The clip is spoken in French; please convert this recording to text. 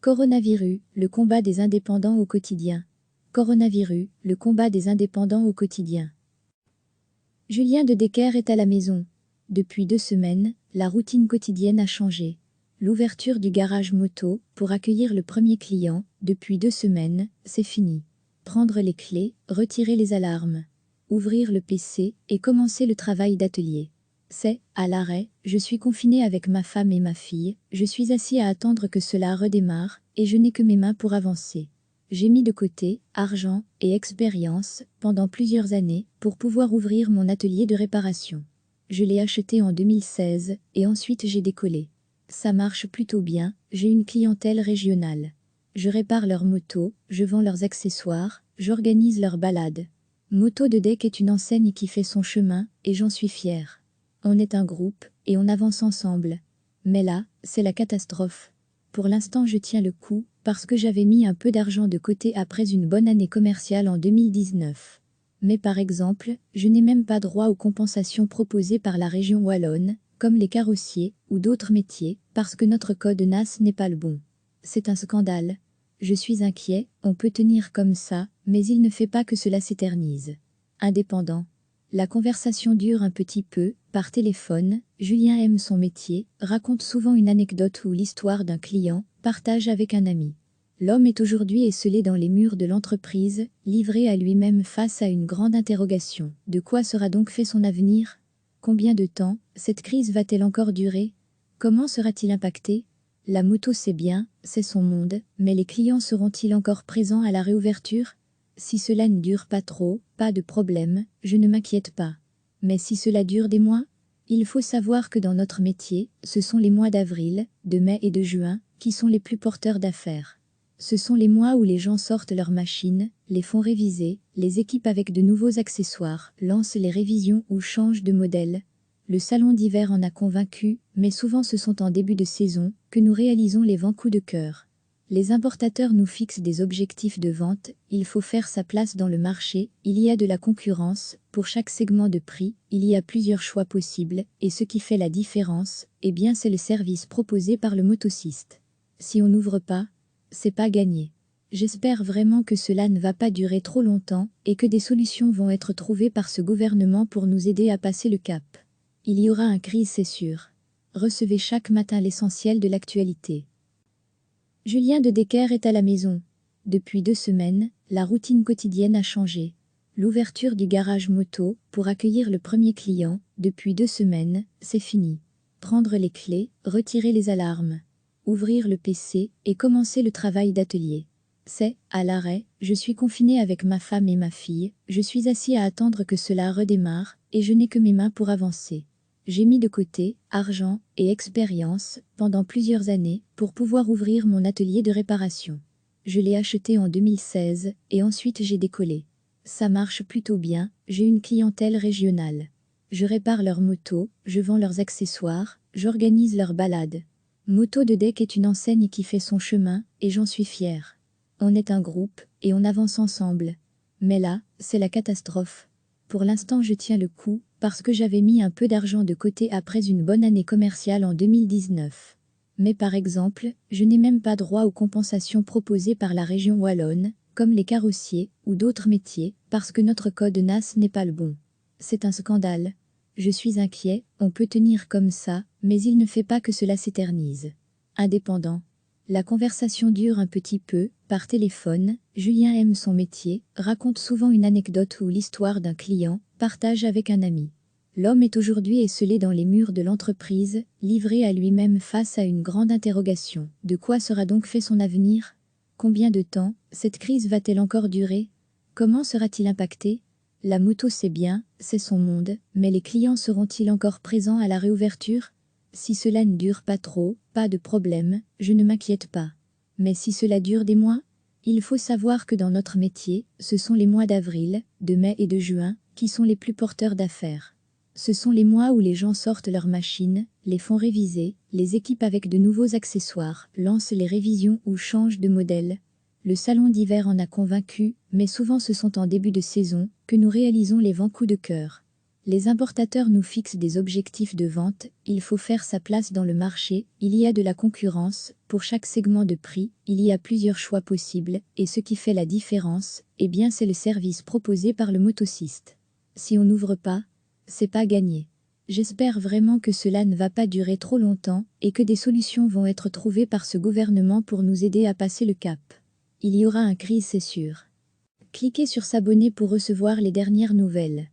Coronavirus, le combat des indépendants au quotidien. Coronavirus, le combat des indépendants au quotidien. Julien de Decker est à la maison. Depuis 2 semaines, la routine quotidienne a changé. L'ouverture du garage moto, pour accueillir le premier client, depuis 2 semaines, c'est fini. Prendre les clés, retirer les alarmes. Ouvrir le PC et commencer le travail d'atelier. C'est, à l'arrêt, je suis confiné avec ma femme et ma fille, je suis assis à attendre que cela redémarre, et je n'ai que mes mains pour avancer. J'ai mis de côté argent et expérience pendant plusieurs années pour pouvoir ouvrir mon atelier de réparation. Je l'ai acheté en 2016 et ensuite j'ai décollé. Ça marche plutôt bien, j'ai une clientèle régionale. Je répare leurs motos, je vends leurs accessoires, j'organise leurs balades. Moto de Deck est une enseigne qui fait son chemin et j'en suis fière. On est un groupe et on avance ensemble. Mais là, c'est la catastrophe. Pour l'instant, je tiens le coup parce que j'avais mis un peu d'argent de côté après une bonne année commerciale en 2019. Mais par exemple, je n'ai même pas droit aux compensations proposées par la région wallonne, comme les carrossiers ou d'autres métiers, parce que notre code NAS n'est pas le bon. C'est un scandale. Je suis inquiet, on peut tenir comme ça, mais il ne fait pas que cela s'éternise. Indépendant. La conversation dure un petit peu, par téléphone, Julien aime son métier, raconte souvent une anecdote ou l'histoire d'un client, partage avec un ami. L'homme est aujourd'hui esselé dans les murs de l'entreprise, livré à lui-même face à une grande interrogation. De quoi sera donc fait son avenir? Combien de temps cette crise va-t-elle encore durer? Comment sera-t-il impacté? La moto c'est bien, c'est son monde, mais les clients seront-ils encore présents à la réouverture? Si cela ne dure pas trop, pas de problème, je ne m'inquiète pas. Mais si cela dure des mois? Il faut savoir que dans notre métier, ce sont les mois d'avril, de mai et de juin qui sont les plus porteurs d'affaires. Ce sont les mois où les gens sortent leurs machines, les font réviser, les équipent avec de nouveaux accessoires, lancent les révisions ou changent de modèle. Le salon d'hiver en a convaincu, mais souvent ce sont en début de saison que nous réalisons les vents coups de cœur. Les importateurs nous fixent des objectifs de vente, il faut faire sa place dans le marché, il y a de la concurrence, pour chaque segment de prix, il y a plusieurs choix possibles, et ce qui fait la différence, eh bien c'est le service proposé par le motociste. Si on n'ouvre pas, c'est pas gagné. J'espère vraiment que cela ne va pas durer trop longtemps, et que des solutions vont être trouvées par ce gouvernement pour nous aider à passer le cap. Il y aura un crise, c'est sûr. Recevez chaque matin l'essentiel de l'actualité. Julien de Decker est à la maison. Depuis 2 semaines, la routine quotidienne a changé. L'ouverture du garage moto, pour accueillir le premier client, depuis 2 semaines, c'est fini. Prendre les clés, retirer les alarmes. Ouvrir le PC et commencer le travail d'atelier. C'est, à l'arrêt, je suis confiné avec ma femme et ma fille, je suis assis à attendre que cela redémarre, et je n'ai que mes mains pour avancer. J'ai mis de côté argent et expérience pendant plusieurs années pour pouvoir ouvrir mon atelier de réparation. Je l'ai acheté en 2016 et ensuite j'ai décollé. Ça marche plutôt bien, j'ai une clientèle régionale. Je répare leurs motos, je vends leurs accessoires, j'organise leurs balades. Moto de Deck est une enseigne qui fait son chemin et j'en suis fière. On est un groupe et on avance ensemble. Mais là, c'est la catastrophe. Pour l'instant, je tiens le coup parce que j'avais mis un peu d'argent de côté après une bonne année commerciale en 2019. Mais par exemple, je n'ai même pas droit aux compensations proposées par la région wallonne, comme les carrossiers ou d'autres métiers, parce que notre code NAS n'est pas le bon. C'est un scandale. Je suis inquiet, on peut tenir comme ça, mais il ne fait pas que cela s'éternise. Indépendant. La conversation dure un petit peu, par téléphone, Julien aime son métier, raconte souvent une anecdote ou l'histoire d'un client, partage avec un ami. L'homme est aujourd'hui esselé dans les murs de l'entreprise, livré à lui-même face à une grande interrogation. De quoi sera donc fait son avenir? Combien de temps cette crise va-t-elle encore durer? Comment sera-t-il impacté? La moto c'est bien, c'est son monde, mais les clients seront-ils encore présents à la réouverture? Si cela ne dure pas trop, pas de problème, je ne m'inquiète pas. Mais si cela dure des mois? Il faut savoir que dans notre métier, ce sont les mois d'avril, de mai et de juin qui sont les plus porteurs d'affaires. Ce sont les mois où les gens sortent leurs machines, les font réviser, les équipent avec de nouveaux accessoires, lancent les révisions ou changent de modèle. Le salon d'hiver en a convaincu, mais souvent ce sont en début de saison que nous réalisons les vents coups de cœur. Les importateurs nous fixent des objectifs de vente, il faut faire sa place dans le marché, il y a de la concurrence, pour chaque segment de prix, il y a plusieurs choix possibles, et ce qui fait la différence, eh bien c'est le service proposé par le motociste. Si on n'ouvre pas, c'est pas gagné. J'espère vraiment que cela ne va pas durer trop longtemps, et que des solutions vont être trouvées par ce gouvernement pour nous aider à passer le cap. Il y aura un crise, c'est sûr. Cliquez sur s'abonner pour recevoir les dernières nouvelles.